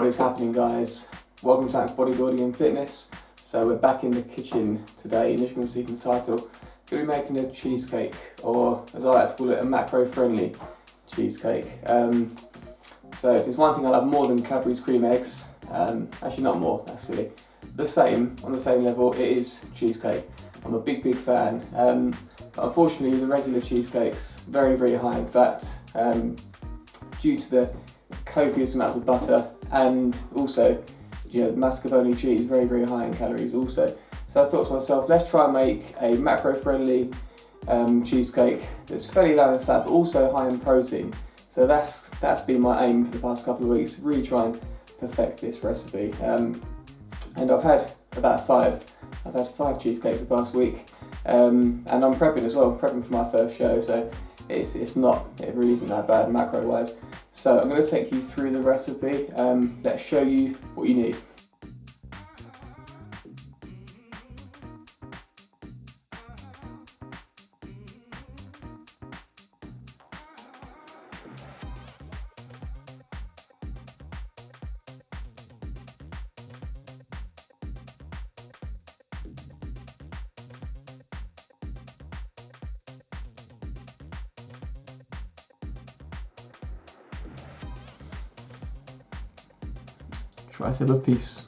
What is happening, guys? Welcome to Bodybuilding and Fitness. So we're back in the kitchen today, and as you can see from the title, we're going to be making a cheesecake, or as I like to call it, a macro-friendly cheesecake. So if there's one thing I love more than Cadburys cream eggs, actually not more, that's silly, on the same level, it is cheesecake. I'm a big fan. But unfortunately, the regular cheesecake's very high in fat due to the copious amounts of butter, and also the mascarpone cheese, very high in calories also. So I thought to myself, let's try and make a macro-friendly cheesecake that's fairly low in fat but also high in protein. So that's been my aim for the past couple of weeks, really try and perfect this recipe. And I've had about five cheesecakes the past week, and I'm prepping as well, prepping for my first show, so it really isn't that bad macro wise. So I'm going to take you through the recipe. Let's show you what you need. Tricep of peace.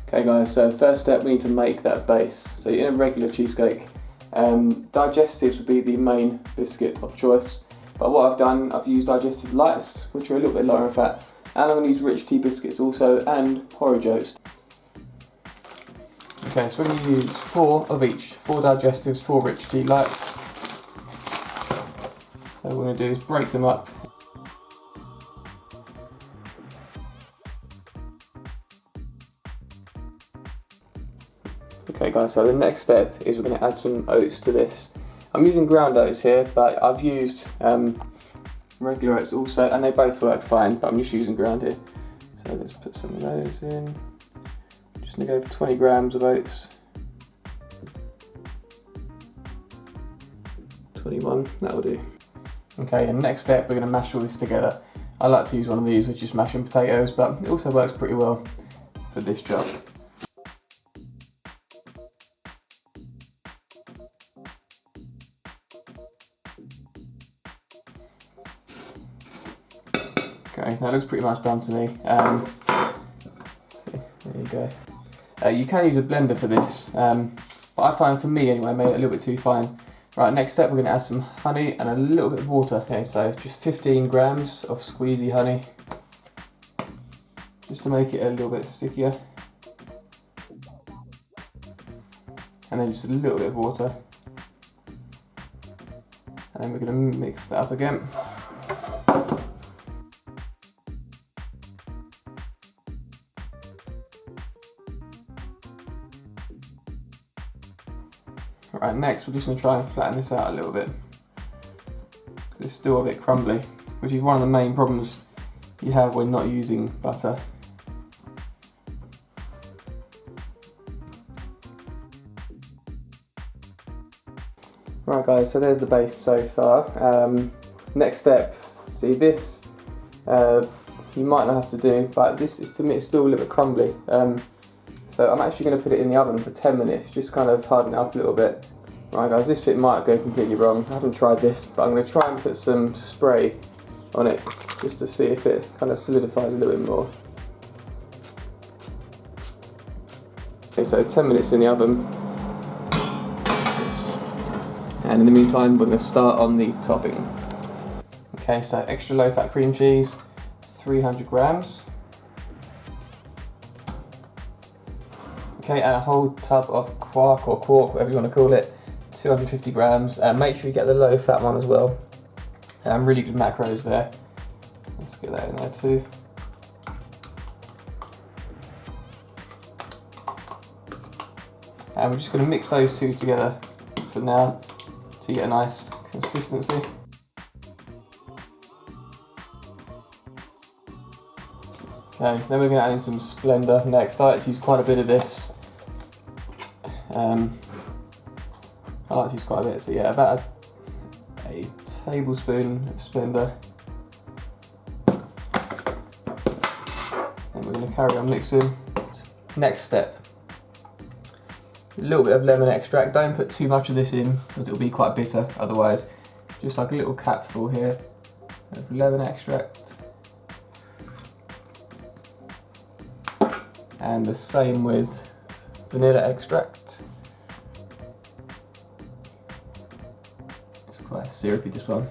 Okay guys, so first step, we need to make that base. So in a regular cheesecake, digestives would be the main biscuit of choice, but what I've done, I've used digestive lights, which are a little bit lower in fat, and I'm going to use rich tea biscuits also, and porridge oats. Okay, so we're going to use 4 of each, 4 digestives, 4 rich tea lights. So what we're going to do is break them up. Okay guys, so the next step is we're going to add some oats to this. I'm using ground oats here, but I've used regular oats also, and they both work fine, but I'm just using ground here. So let's put some of those in. Just going to go for 20 grams of oats. 21, that'll do. Okay, and next step, we're going to mash all this together. I like to use one of these, which is mashing potatoes, but it also works pretty well for this job. Okay, that looks pretty much done to me. See, there you go. You can use a blender for this, but I find, for me anyway, I made it a little bit too fine. Right, next step, we're going to add some honey and a little bit of water. Okay, so just 15 grams of squeezy honey, just to make it a little bit stickier. And then just a little bit of water. And then we're going to mix that up again. Right, next we're just going to try and flatten this out a little bit. It's still a bit crumbly, which is one of the main problems you have when not using butter. Right guys, so there's the base so far. Next step, see this, you might not have to do, but this, for me, it's still a little bit crumbly. So I'm actually going to put it in the oven for 10 minutes, just kind of harden it up a little bit. Right guys, this bit might go completely wrong. I haven't tried this, but I'm going to try and put some spray on it, just to see if it kind of solidifies a little bit more. Okay, so 10 minutes in the oven. And in the meantime, we're going to start on the topping. Okay, so extra low fat cream cheese, 300 grams. Okay, and a whole tub of quark, or quark, whatever you want to call it, 250 grams. And make sure you get the low fat one as well. Really good macros there. Let's get that in there too. And we're just going to mix those two together for now to get a nice consistency. Okay, then we're going to add in some Splenda next. I like to use quite a bit of this. I like to use quite a bit, so yeah, about a tablespoon of Splenda. carry on mixing. Next step, a little bit of lemon extract. Don't put too much of this in because it'll be quite bitter otherwise. Just like a little capful here of lemon extract. And the same with vanilla extract. It's quite syrupy, this one.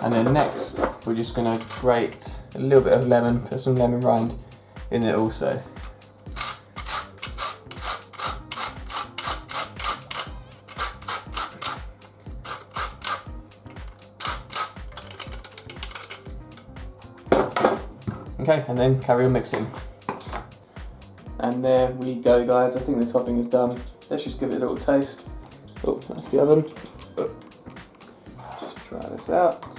And then next, we're just going to grate a little bit of lemon, put some lemon rind in it also. Okay, and then carry on mixing. And there we go, guys. I think the topping is done. Let's just give it a little taste. Oh, that's the oven. Just try this out.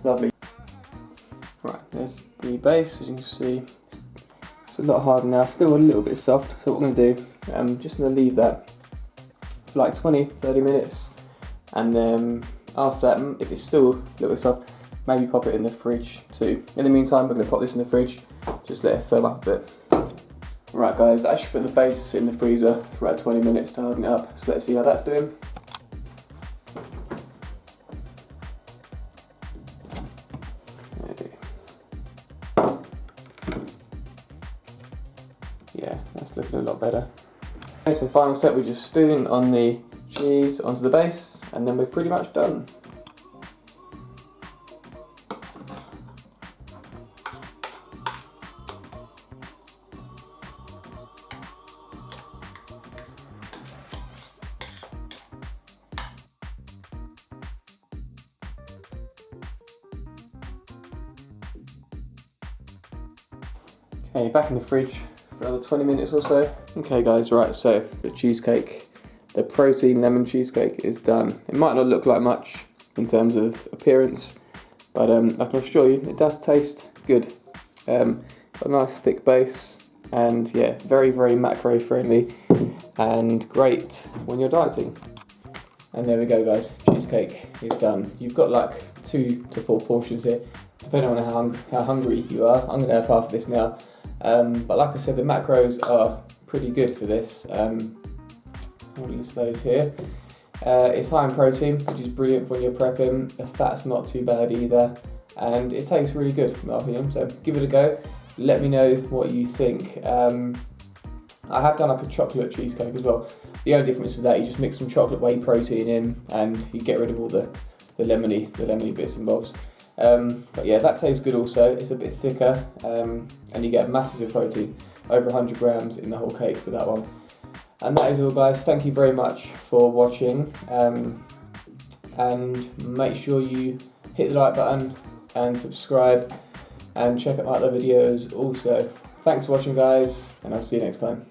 Lovely. Right, there's the base. As you can see, it's a lot harder now. Still a little bit soft. So what we're going to do, I'm just going to leave that for like 20-30 minutes. And then after that, if it's still a little bit soft, maybe pop it in the fridge too. In the meantime, we're going to pop this in the fridge, just let it firm up a bit. Right guys, I should put the base in the freezer for about 20 minutes to harden it up. So let's see how that's doing. Yeah, that's looking a lot better. Okay, so final step, we just spoon on the cheese onto the base, and then we're pretty much done. Okay, back in the fridge for another 20 minutes or so. Okay guys, right, so the cheesecake, the protein lemon cheesecake is done. It might not look like much in terms of appearance, but I can assure you it does taste good. Got a nice thick base, and yeah, very, very macro friendly and great when you're dieting. And there we go guys, cheesecake is done. You've got like 2 to 4 portions here, depending on how hungry you are. I'm going to have half of this now. But like I said, the macros are pretty good for this. I'll list those here. It's high in protein, which is brilliant for when you're prepping. The fat's not too bad either, and it tastes really good, in my opinion. So give it a go. Let me know what you think. I have done like a chocolate cheesecake as well. The only difference with that, you just mix some chocolate whey protein in, and you get rid of all the lemony bits and bobs. But yeah, that tastes good also. It's a bit thicker, and you get masses of protein, over 100 grams in the whole cake with that one. And that is all guys, thank you very much for watching, and make sure you hit the like button and subscribe and check out my other videos also. Thanks for watching guys, and I'll see you next time.